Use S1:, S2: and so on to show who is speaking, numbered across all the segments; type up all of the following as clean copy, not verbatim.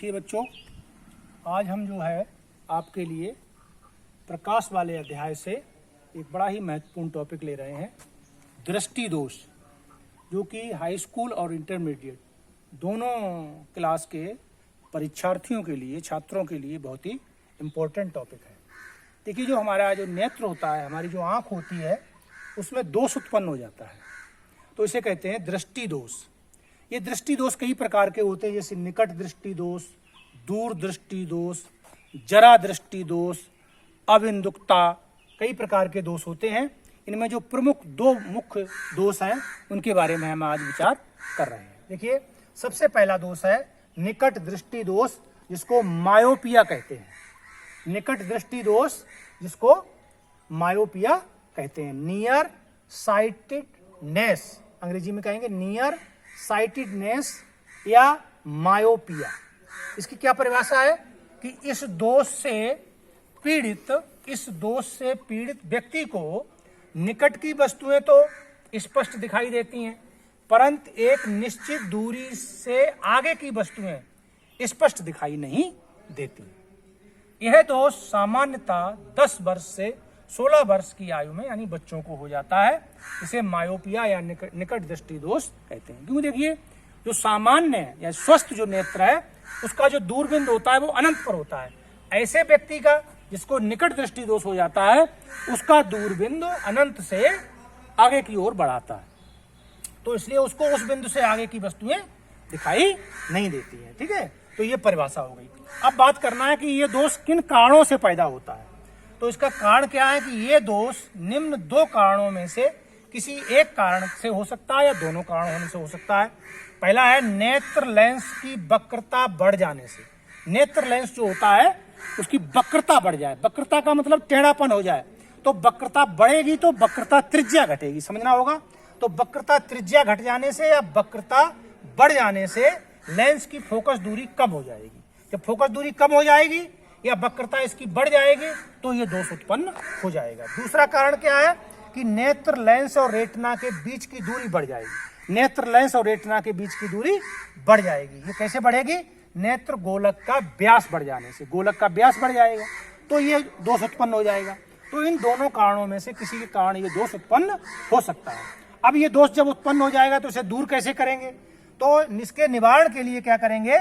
S1: देखिए बच्चों, आज हम जो है आपके लिए प्रकाश वाले अध्याय से एक बड़ा ही महत्वपूर्ण टॉपिक ले रहे हैं, दृष्टि दोष, जो कि हाई स्कूल और इंटरमीडिएट दोनों क्लास के परीक्षार्थियों के लिए, छात्रों के लिए बहुत ही इम्पोर्टेंट टॉपिक है। देखिए, जो हमारा जो नेत्र होता है, हमारी जो आँख होती है, उसमें दोष उत्पन्न हो जाता है, तो इसे कहते हैं दृष्टि दोष। ये दृष्टि दोष कई प्रकार के होते हैं, जैसे निकट दृष्टि दोष, दूर दृष्टि दोष, जरा दृष्टि दोष, अबिंदुकता, कई प्रकार के दोष होते हैं। इनमें जो प्रमुख दो मुख्य दोष हैं उनके बारे में हम आज विचार कर रहे हैं। देखिए, सबसे पहला दोष है निकट दृष्टि दोष, जिसको मायोपिया कहते हैं। निकट दृष्टि दोष जिसको मायोपिया कहते हैं, नियर साइटेडनेस, अंग्रेजी में कहेंगे नियर साइटेडनेस या मायोपिया। इसकी क्या परिभाषा है कि इस दोष से पीड़ित व्यक्ति को निकट की वस्तुएं तो स्पष्ट दिखाई देती हैं, परंतु एक निश्चित दूरी से आगे की वस्तुएं स्पष्ट दिखाई नहीं देती। यह दोष सामान्यतः 10 वर्ष से 16 वर्ष की आयु में यानी बच्चों को हो जाता है। इसे मायोपिया या निकट दृष्टि दोष कहते हैं। क्यों? देखिए, जो सामान्य या स्वस्थ जो नेत्र है, उसका जो दूरबिंद होता है वो अनंत पर होता है। ऐसे व्यक्ति का जिसको निकट दृष्टि दोष हो जाता है, उसका दूरबिंदु अनंत से आगे की ओर बढ़ाता है, तो इसलिए उसको उस बिंदु से आगे की वस्तुएं दिखाई नहीं देती है। ठीक है, तो ये परिभाषा हो गई। अब बात करना है कि ये दोष किन कारणों से पैदा होता है। तो इसका कारण क्या है कि ये दोष निम्न 2 कारणों में से किसी एक कारण से हो सकता है या दोनों कारण होने से हो सकता है। पहला है नेत्र लेंस की वक्रता बढ़ जाने से। नेत्र लेंस जो होता है उसकी वक्रता बढ़ जाए, वक्रता का मतलब टेढ़ापन हो जाए, तो वक्रता बढ़ेगी तो वक्रता त्रिज्या घटेगी, समझना होगा। तो वक्रता त्रिज्या घट जाने से या वक्रता बढ़ जाने से लेंस की फोकस दूरी कम हो जाएगी। जब फोकस दूरी कम हो जाएगी या वक्रता इसकी बढ़ जाएगी तो ये दोष उत्पन्न हो जाएगा। दूसरा कारण क्या है कि नेत्र लेंस और रेटिना के बीच की दूरी बढ़ जाएगी। नेत्र लेंस और रेटिना के बीच की दूरी बढ़ जाएगी। ये कैसे बढ़ेगी? नेत्र गोलक का व्यास बढ़ जाने से। गोलक का व्यास बढ़ जाएगा तो ये दोष उत्पन्न हो जाएगा। तो इन दोनों कारणों में से किसी के कारण ये दोष उत्पन्न हो सकता है। अब ये दोष जब उत्पन्न हो जाएगा तो इसे दूर कैसे करेंगे? तो इसके निवारण के लिए क्या करेंगे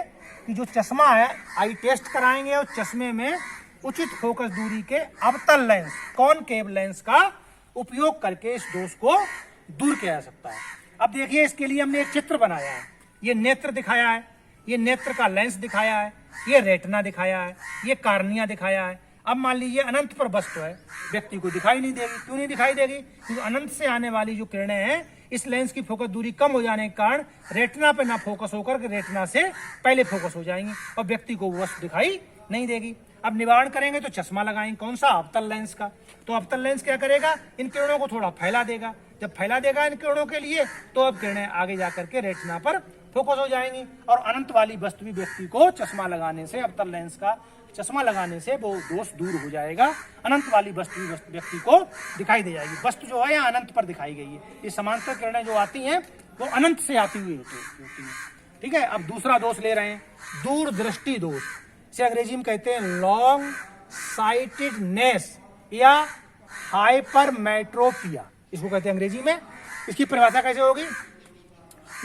S1: कि जो चश्मा है, आई टेस्ट कराएंगे और चश्मे में उचित फोकस दूरी के अवतल लेंस, कॉनकेव लेंस का उपयोग करके इस दोष को दूर किया जा सकता है। अब देखिए, इसके लिए हमने एक चित्र बनाया है। ये नेत्र दिखाया है, ये नेत्र का लेंस दिखाया है, ये रेटिना दिखाया है, ये कार्निया दिखाया है। अब मान लीजिए अनंत पर वस्तु है, व्यक्ति को दिखाई नहीं देगी। क्यों नहीं दिखाई देगी? क्योंकि अनंत से आने वाली जो किरणें हैं, इस लेंस की फोकस दूरी कम हो जाने के कारण रेटिना पे ना फोकस होकर के रेटिना से पहले फोकस हो जाएंगी और व्यक्ति को वो वस्तु दिखाई नहीं देगी। अब निवारण करेंगे तो चश्मा लगाएंगे। कौन सा? अवतल लेंस का। तो अवतल लेंस क्या करेगा? इन किरणों को थोड़ा फैला देगा। जब फैला देगा इन किरणों के लिए, तो अब किरणें आगे जाकर के रेटिना पर फोकस हो जाएंगी और अनंत वाली वस्तु भी व्यक्ति को चश्मा लगाने से, अवतल लेंस का चश्मा लगाने से वो दोष दूर हो जाएगा। अनंत वाली वस्तु व्यक्ति को दिखाई दे जाएगी। वस्तु जो है यहाँ अनंत पर दिखाई गई है। ये समांतर किरणें जो आती हैं वो अनंत से आती हुई होती हैं। ठीक है, अब दूसरा दोष ले रहे हैं, दूर दृष्टि दोष। इसे अंग्रेजी में कहते हैं लॉन्ग साइटेडनेस या हाइपरमेट्रोपिया, इसको कहते हैं अंग्रेजी में। इसकी परिभाषा कैसे होगी?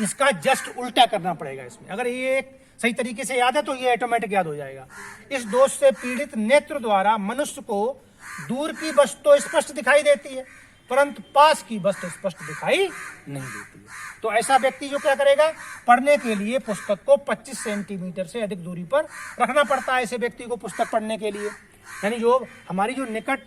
S1: इसका जस्ट उल्टा करना पड़ेगा इसमें। अगर ये एक सही तरीके से याद है तो ये ऑटोमेटिक याद हो जाएगा। इस दोष से पीड़ित नेत्र द्वारा मनुष्य को दूर की वस्तु स्पष्ट दिखाई देती है, परंतु पास की वस्तु स्पष्ट दिखाई नहीं देती है। तो ऐसा व्यक्ति जो क्या करेगा, पढ़ने के लिए पुस्तक को 25 सेंटीमीटर से अधिक दूरी पर रखना पड़ता है ऐसे व्यक्ति को पुस्तक पढ़ने के लिए। यानी जो हमारी जो निकट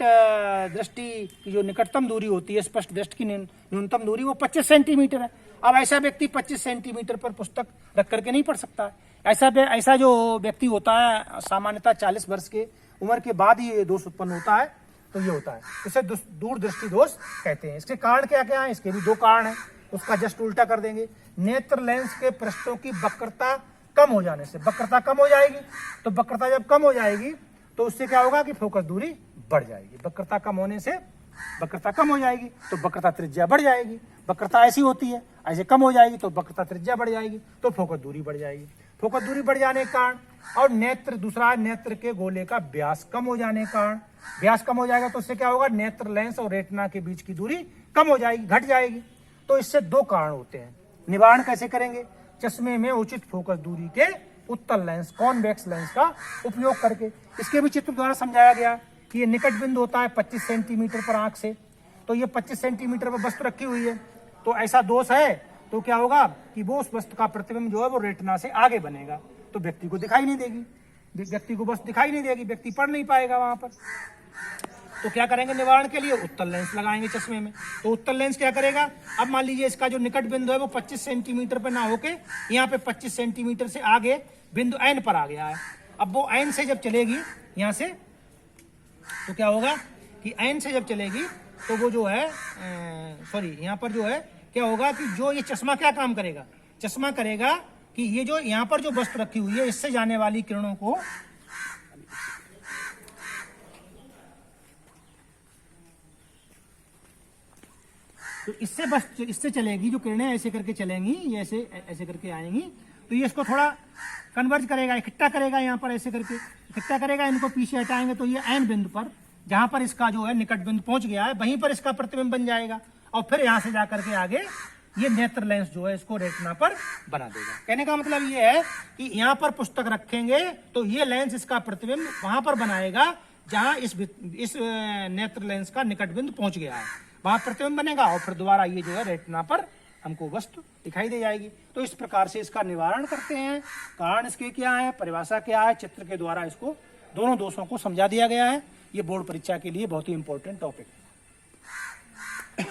S1: दृष्टि की जो निकटतम दूरी होती है, स्पष्ट दृष्टि की न्यूनतम दूरी, वो 25 सेंटीमीटर है। अब ऐसा व्यक्ति 25 सेंटीमीटर पर पुस्तक रख करके नहीं पढ़ सकता है। ऐसा जो व्यक्ति होता है सामान्यतः 40 वर्ष के उम्र के बाद ही ये दोष उत्पन्न होता है, तो ये होता है, इसे दूर दृष्टि दोष कहते हैं। इसके कारण क्या क्या है? इसके भी 2 कारण हैं, उसका जस्ट उल्टा कर देंगे। नेत्र लेंस के पृष्ठों की वक्रता कम हो जाने से, वक्रता कम हो जाएगी, तो वक्रता जब कम हो जाएगी तो उससे क्या होगा कि फोकस दूरी बढ़ जाएगी। वक्रता कम होने से वक्रता कम हो जाएगी तो वक्रता त्रिज्या बढ़ जाएगी। वक्रता ऐसी होती है, ऐसे कम हो जाएगी तो वक्रता त्रिज्या बढ़ जाएगी तो फोकस दूरी बढ़ जाएगी। फोकस दूरी बढ़ जाने के कारण और नेत्र, दूसरा नेत्र के गोले का व्यास कम हो जाने के कारण, व्यास कम हो जाएगा तो उससे क्या होगा, नेत्र लेंस और रेटिना के बीच की दूरी कम हो जाएगी, घट जाएगी। तो इससे दो कारण होते हैं। निवारण कैसे करेंगे, चश्मे में उचित फोकस दूरी के उत्तल लेंस, कॉन्वेक्स लेंस का उपयोग करके। इसके भी चित्र द्वारा समझाया गया कि ये निकट बिंदु होता है 25 सेंटीमीटर पर आंख से, तो ये 25 सेंटीमीटर पर वस्तु रखी हुई है, तो ऐसा दोष है तो क्या होगा कि वो उस वस्तु का प्रतिबिंब जो है वो रेटिना से आगे बनेगा, तो व्यक्ति को दिखाई नहीं देगी, व्यक्ति को वस्तु दिखाई नहीं देगी, व्यक्ति पढ़ नहीं पाएगा वहां पर। तो क्या करेंगे निवारण के लिए, उत्तल लेंस लगाएंगे चश्मे में। तो उत्तल लेंस क्या करेगा, अब मान लीजिए इसका जो निकट बिंदु है वो 25 सेंटीमीटर पर ना होके यहाँ पे 25 सेंटीमीटर से आगे बिंदु एन पर आ गया है। अब वो एन से जब चलेगी यहाँ से, तो क्या होगा कि एन से जब चलेगी तो वो जो है सॉरी यहाँ पर जो है क्या होगा कि जो ये चश्मा क्या काम करेगा, चश्मा करेगा कि ये जो यहाँ पर जो वस्तु रखी हुई है इससे जाने वाली किरणों को तो इससे बस इससे चलेगी, जो किरणें ऐसे करके चलेंगी, ये ऐसे ऐसे करके आएंगी, तो ये इसको थोड़ा कन्वर्ज करेगा, इकट्ठा करेगा, यहाँ पर ऐसे करके इकट्ठा करेगा, इनको पीछे हटाएंगे तो ये एन बिंदु पर जहां पर इसका जो है निकट बिंदु पहुंच गया है वहीं पर इसका प्रतिबिंब बन जाएगा, और फिर यहां से जाकर के आगे ये नेत्र लेंस जो है इसको रेटिना पर बना देगा। कहने का मतलब ये है कि यहाँ पर पुस्तक रखेंगे तो ये लेंस इसका प्रतिबिंब वहां पर बनाएगा जहां इस नेत्र लेंस का निकट बिंदु पहुंच गया है, वहां प्रतिबिंब बनेगा और फिर दोबारा ये जो है रेटिना पर हमको वस्तु दिखाई दे जाएगी। तो इस प्रकार से इसका निवारण करते हैं। कारण इसके क्या है, परिभाषा क्या है, चित्र के द्वारा इसको दोनों दोषों को समझा दिया गया है। ये बोर्ड परीक्षा के लिए बहुत ही इंपॉर्टेंट टॉपिक है।